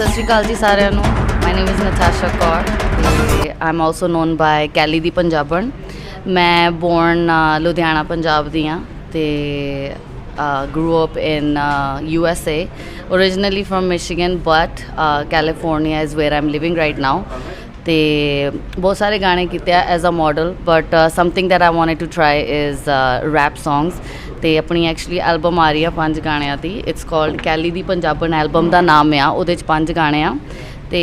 ਸਤਿ ਸ਼੍ਰੀ ਅਕਾਲ ਜੀ ਸਾਰਿਆਂ ਨੂੰ। ਮਾਈ ਨੇਮ ਇਜ਼ ਨਤਾਸ਼ਾ ਕੌਰ ਤੇ I am also known by Kelly ਦੀ ਪੰਜਾਬਣ। ਮੈਂ ਬੋਰਨ ਲੁਧਿਆਣਾ ਪੰਜਾਬ ਦੀ ਹਾਂ ਤੇ grew up in USA, originally from Michigan, but California is where I'm living right now. ਤੇ ਬਹੁਤ ਸਾਰੇ ਗਾਣੇ ਕੀਤੇ ਆ as a model, but something that I wanted to try is rap songs. ਤੇ ਆਪਣੀ ਐਕਚੁਅਲੀ ਐਲਬਮ ਆ ਰਹੀ ਆ 5 ਗਾਣਿਆਂ ਦੀ। ਇਟਸ ਕਾਲਡ ਕੈਲੀ ਦੀ ਪੰਜਾਬਣ ਐਲਬਮ ਦਾ ਨਾਮ ਆ। ਉਹਦੇ 'ਚ 5 ਗਾਣੇ ਆ ਤੇ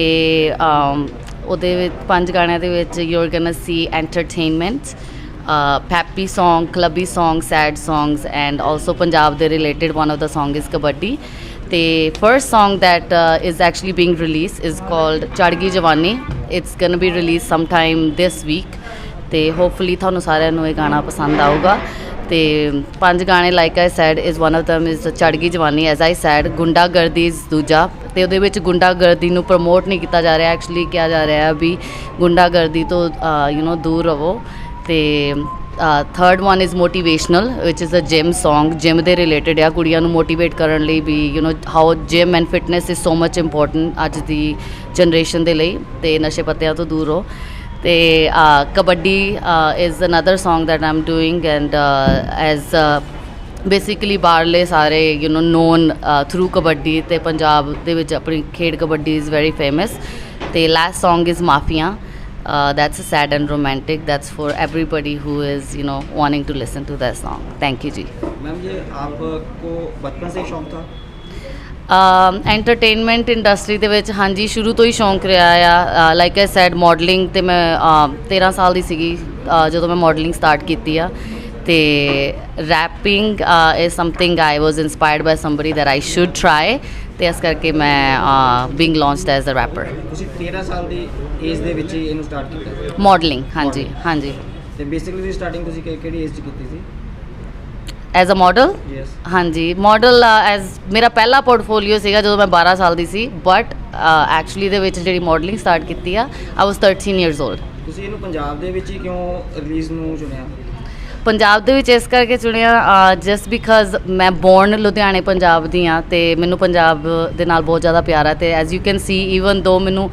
ਉਹਦੇ ਵਿੱਚ 5 ਗਾਣਿਆਂ ਦੇ ਵਿੱਚ you are gonna see entertainment, peppy song, clubby song, sad songs and also Punjab ਦੇ related one of the song is Kabaddi. ਤੇ first song that is actually being released is called ਚੜ੍ਹ ਗਈ ਜਵਾਨੀ। it's gonna be released sometime this week ਤੇ hopefully ਤੁਹਾਨੂੰ ਸਾਰਿਆਂ ਨੂੰ ਇਹ ਗਾਣਾ ਪਸੰਦ ਆਊਗਾ। ਤੇ 5 ਗਾਣੇ like I said is one of them is ਚੜ੍ਹ ਗਈ ਜਵਾਨੀ। as I said ਗੁੰਡਾਗਰਦੀ is ਦੂਜਾ, ਤੇ ਉਹਦੇ ਵਿੱਚ ਗੁੰਡਾਗਰਦੀ ਨੂੰ ਪ੍ਰਮੋਟ ਨਹੀਂ ਕੀਤਾ ਜਾ ਰਿਹਾ, ਐਕਚੁਅਲੀ ਕਿਹਾ ਜਾ ਰਿਹਾ ਵੀ ਗੁੰਡਾਗਰਦੀ ਤੋਂ ਦੂਰ ਰਹੋ। ਤੇ third one is motivational which is a gym song. Gym ਦੇ ਰਿਲੇਟਡ ਆ, ਕੁੜੀਆਂ ਨੂੰ ਮੋਟੀਵੇਟ ਕਰਨ ਲਈ ਵੀ how gym and fitness is so much important ਅੱਜ ਦੀ ਜਨਰੇਸ਼ਨ ਦੇ ਲਈ, ਤੇ ਨਸ਼ੇ ਪੱਤਿਆਂ ਤੋਂ ਦੂਰ ਹੋ। ਤੇ kabaddi is another song that I am doing and as basically ਬਾਹਰਲੇ ਸਾਰੇ ਨੋਨ ਥਰੂ ਕਬੱਡੀ, ਤੇ ਪੰਜਾਬ ਦੇ ਵਿੱਚ ਆਪਣੀ ਖੇਡ ਕਬੱਡੀ ਇਜ਼ ਵੈਰੀ ਫੇਮਸ। ਤੇ last song is mafia. That's a sad and romantic. That's for everybody who is wanting to listen to that song. Thank you ji. Ma'am ये आपको बचपन से ही शौक था? एंटरटेनमेंट इंडस्ट्री ਦੇ ਵਿੱਚ ਹਾਂਜੀ ਸ਼ੁਰੂ ਤੋਂ ਹੀ ਸ਼ੌਂਕ ਰਿਹਾ ਆ। ਲਾਈਕ ਆਈ ਸੈਡ ਮਾਡਲਿੰਗ ਤੇ ਮੈਂ 13 ਸਾਲ ਦੀ ਸੀਗੀ ਜਦੋਂ ਮੈਂ ਮਾਡਲਿੰਗ ਸਟਾਰਟ ਕੀਤੀ ਆ। ਤੇ rapping is something I was inspired by somebody that I should try, ਤੇ ਇਸ ਕਰਕੇ ਮੈਂ being launched as a rapper. ਤੁਸੀਂ 13 ਸਾਲ ਦੀ ਏਜ ਦੇ ਵਿੱਚ ਹੀ ਇਹਨੂੰ ਸਟਾਰਟ ਕੀਤਾ? ਮਾਡਲਿੰਗ ਹਾਂਜੀ ਹਾਂਜੀ। ਤੇ ਬੇਸਿਕਲੀ ਦੀ ਸਟਾਰਟਿੰਗ ਤੁਸੀਂ ਕਿਹੜੀ ਏਜ 'ਚ ਕੀਤੀ ਸੀ? As a model? ਯੈਸ ਹਾਂਜੀ, ਮਾਡਲ ਐਜ਼ ਮੇਰਾ ਪਹਿਲਾ ਪੋਰਟਫੋਲੀਓ ਸੀਗਾ ਜਦੋਂ ਮੈਂ 12 ਸਾਲ ਦੀ ਸੀ, ਬਟ ਐਕਚੁਅਲੀ ਦੇ ਵਿੱਚ ਜਿਹੜੀ ਮਾਡਲਿੰਗ ਸਟਾਰਟ ਕੀਤੀ ਆ ਆਈ ਵਾਜ਼ 13 ਈਅਰਸ ਓਲਡ। ਤੁਸੀਂ ਇਹਨੂੰ ਪੰਜਾਬ ਦੇ ਵਿੱਚ ਹੀ ਕਿਉਂ ਰਿਲੀਜ਼ ਨੂੰ ਚੁਣਿਆ? ਪੰਜਾਬ ਦੇ ਵਿੱਚ ਇਸ ਕਰਕੇ ਚੁਣਿਆ ਜਸਟ ਬਿਕਾਜ਼ ਮੈਂ ਬੋਰਨ ਲੁਧਿਆਣੇ ਪੰਜਾਬ ਦੀ ਹਾਂ, ਅਤੇ ਮੈਨੂੰ ਪੰਜਾਬ ਦੇ ਨਾਲ ਬਹੁਤ ਜ਼ਿਆਦਾ ਪਿਆਰ ਹੈ। ਅਤੇ as you can see even ਦੋ ਮੈਨੂੰ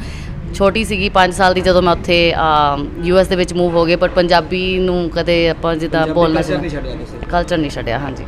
ਛੋਟੀ ਸੀਗੀ 5 ਸਾਲ ਦੀ ਜਦੋਂ ਮੈਂ ਉੱਥੇ US ਦੇ ਵਿੱਚ ਮੂਵ ਹੋ ਗਏ, ਪਰ ਪੰਜਾਬੀ ਨੂੰ ਕਦੇ ਆਪਾਂ ਜਿੱਦਾਂ ਬੋਲਣਾ ਕਲਚਰ ਨਹੀਂ ਛੱਡਿਆ। ਹਾਂਜੀ।